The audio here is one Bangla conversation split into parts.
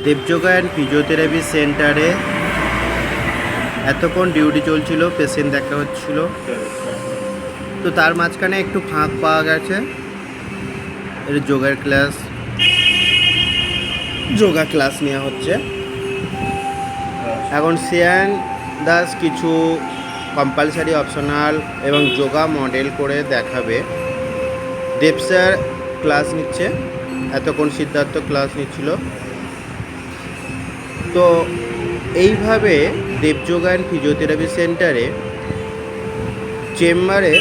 দেবযোগা অ্যান্ড ফিজিওথেরাপি সেন্টারে এতক্ষণ ডিউটি চলছিল, পেশেন্ট দেখা হচ্ছিল। তো তার মাঝখানে একটু ফাঁক পাওয়া গেছে। এটা যোগা ক্লাস নেওয়া হচ্ছে। এখন শ্রেয়ান দাস কিছু কম্পালসারি, অপশনাল এবং যোগা মডেল করে দেখাবে। দেব স্যার ক্লাস নিচ্ছে, এতক্ষণ সিদ্ধার্থ ক্লাস নিচ্ছিল। তো এইভাবে দেবযোগা অ্যান্ড ফিজিওথেরাপি সেন্টারে চেম্বারে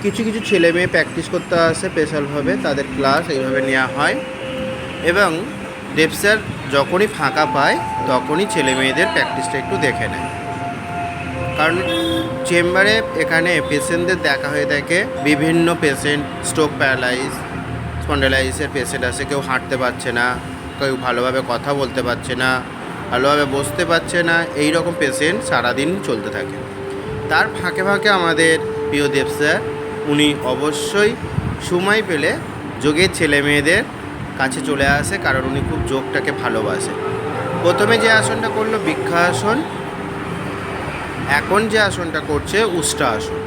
কিছু কিছু ছেলে মেয়ে প্র্যাকটিস করতে আসে স্পেশালভাবে, তাদের ক্লাস এইভাবে নেওয়া হয়। এবং দেব স্যার যখনই ফাঁকা পায় তখনই ছেলে মেয়েদের প্র্যাকটিসটা একটু দেখে নেয়। কারণ চেম্বারে এখানে পেশেন্টদের দেখা হয়ে থাকে। বিভিন্ন পেশেন্ট, স্ট্রোক, প্যারালাইজ, স্পন্ডালাইসিসের পেশেন্ট আসে। কেউ হাঁটতে পারছে না, কেউ ভালোভাবে কথা বলতে পারছে না, ভালোভাবে বসতে পারছে না, এই রকম পেশেন্ট সারাদিন চলতে থাকে। তার ফাঁকে ফাঁকে আমাদের প্রিয় দেব স্যার উনি অবশ্যই সময় পেলে যোগের ছেলে মেয়েদের কাছে চলে আসে, কারণ উনি খুব যোগটাকে ভালোবাসে। প্রথমে যে আসনটা করলো বৃক্ষাসন, এখন যে আসনটা করছে উষ্ট্রা আসন।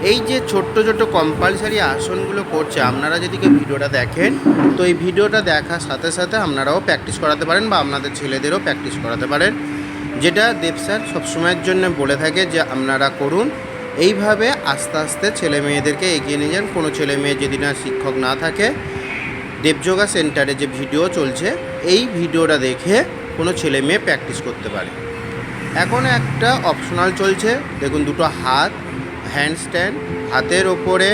এই যে ছোট্ট ছোট্ট কম্পালসারি আসনগুলো করছে, আপনারা যদি কেউ ভিডিওটা দেখেন তো এই ভিডিওটা দেখার সাথে সাথে আপনারাও প্র্যাকটিস করাতে পারেন বা আপনাদের ছেলেদেরও প্র্যাকটিস করাতে পারেন। যেটা দেব স্যার সবসময়ের জন্য বলে থাকে যে আপনারা করুন। এইভাবে আস্তে আস্তে ছেলে মেয়েদেরকে এগিয়ে নিয়ে যান। কোনো ছেলে মেয়ে যদি না শিক্ষক না থাকে, দেবযোগা সেন্টারে যে ভিডিও চলছে এই ভিডিওটা দেখে কোনো ছেলে মেয়ে প্র্যাকটিস করতে পারে। এখন একটা অপশনাল চলছে, দেখুন, দুটো হাত হ্যান্ডস্ট্যান্ড, হাতের ওপরে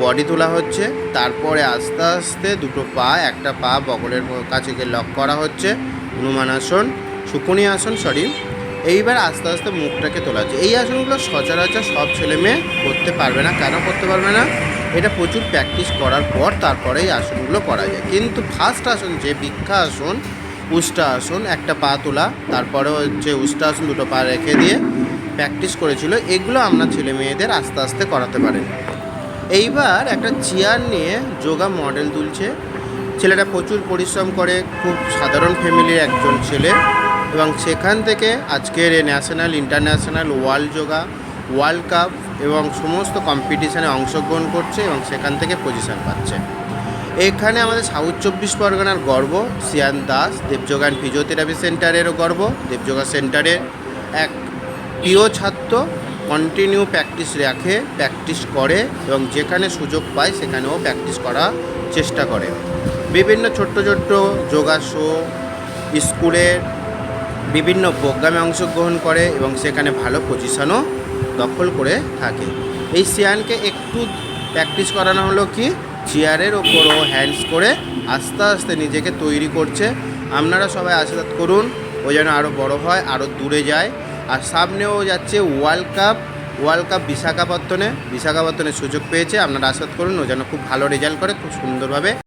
বডি তোলা হচ্ছে। তারপরে আস্তে আস্তে দুটো পা, একটা পা বগলের কাছে গিয়ে লক করা হচ্ছে, হনুমান আসন, শুকুনি আসন, এইবার আস্তে আস্তে মুখটাকে তোলা হচ্ছে। এই আসনগুলো সচরাচর সব ছেলে মেয়ে করতে পারবে না। কেন করতে পারবে না? এটা প্রচুর প্র্যাকটিস করার পর তারপরে এই আসনগুলো করা যায়। কিন্তু ফার্স্ট আসন যে বৃক্ষা আসন, উষ্ট্রা আসন, একটা পা তোলা, তারপরে হচ্ছে উষ্ট্রা আসন, দুটো পা রেখে দিয়ে প্র্যাকটিস করেছিল, এগুলো আপনার ছেলে মেয়েদের আস্তে আস্তে করাতে পারেন। এইবার একটা চেয়ার নিয়ে যোগা মডেল তুলছে। ছেলেটা প্রচুর পরিশ্রম করে, খুব সাধারণ ফ্যামিলির একজন ছেলে, এবং সেখান থেকে আজকের ন্যাশনাল, ইন্টারন্যাশনাল, ওয়ার্ল্ড কাপ এবং সমস্ত কম্পিটিশানে অংশগ্রহণ করছে এবং সেখান থেকে পজিশান পাচ্ছে। এখানে আমাদের সাউথ 24 পরগনার গর্ব শ্রেয়ান দাস, দেবযোগা অ্যান্ড ফিজিওথেরাপি সেন্টারেরও গর্ব। দেবযোগা সেন্টারের এক প্রিয় ছাত্র, কন্টিনিউ প্র্যাকটিস রাখে, প্র্যাকটিস করে এবং যেখানে সুযোগ পায় সেখানেও প্র্যাকটিস করার চেষ্টা করে। বিভিন্ন ছোট্ট ছোট্ট যোগা শো, স্কুলের বিভিন্ন প্রোগ্রামে অংশগ্রহণ করে এবং সেখানে ভালো পজিশনও দখল করে থাকে। এই শ্রেয়ানকে একটু প্র্যাকটিস করানো হলো কি, চেয়ারের ওপরও হ্যান্ডস করে আস্তে আস্তে নিজেকে তৈরি করছে। আপনারা সবাই আশীর্বাদ করুন ও যেন আরও বড় হয়, আরও দূরে যায়। আর সামনেও যাচ্ছে ওয়ার্ল্ড কাপ বিশাখাপত্তনে সুযোগ পেয়েছে। আপনারা আশীর্বাদ করুন ও যেন খুব ভালো রেজাল্ট করে, খুব সুন্দরভাবে